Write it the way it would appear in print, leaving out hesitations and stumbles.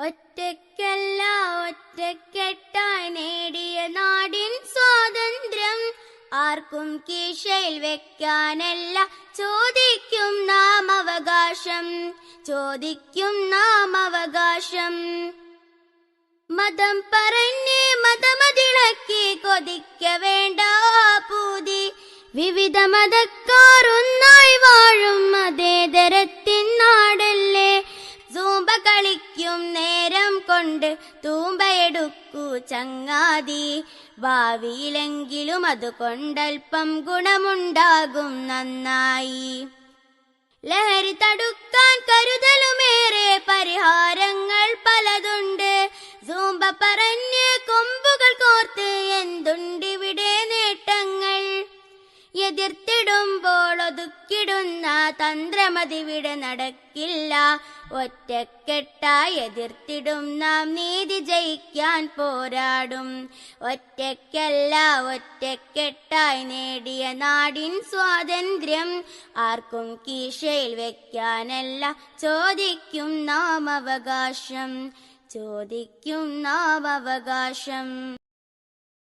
ഒറ്റയ്ക്കല്ല ഒറ്റക്കെട്ടായി നേടിയ നാടിൻ സ്വാതന്ത്ര്യം ആർക്കും കീശയിൽ വെക്കാനല്ല, ചോദിക്കും നാം അവകാശം, ചോദിക്കും നാം അവകാശം. മതം പറഞ്ഞ് മതമതിളക്കി കൊതിക്ക വേണ്ട പൂതി, വിവിധ മതക്കാർ ഒന്നായി വാഴും മതേതരത്തിൻ നാടല്ലേ. സൂമ്പ കളിക്കും നേരം കൊണ്ട് തൂമ്പയെടുക്കൂ ചങ്ങാതി, ഭാവിയിലെങ്കിലും അതുകൊണ്ടൽപ്പം ഗുണമുണ്ടാകും നന്നായി. ലഹരി തടുക്കാൻ കരുതലുമേറെ പരിഹാരങ്ങൾ പലതുണ്ട്, സൂമ്പ പറഞ്ഞ് കൊമ്പുകൾ കോർത്ത് എന്തുണ്ടിവിടെ നേട്ടങ്ങൾ. എതിർത്തിടുമ്പോൾ ഒതുക്കിടുന്ന തന്ത്രമതിവിടെ നടക്കില്ല, ഒറ്റക്കെട്ടായി എതിർത്തിടും നാം നീതി ജയിക്കാൻ പോരാടും. ഒറ്റയ്ക്കല്ല ഒറ്റക്കെട്ടായി നേടിയ നാടിൻ സ്വാതന്ത്ര്യം ആർക്കും കീശയിൽ വെക്കാനല്ല, ചോദിക്കും നാം അവകാശം, ചോദിക്കും നാം അവകാശം.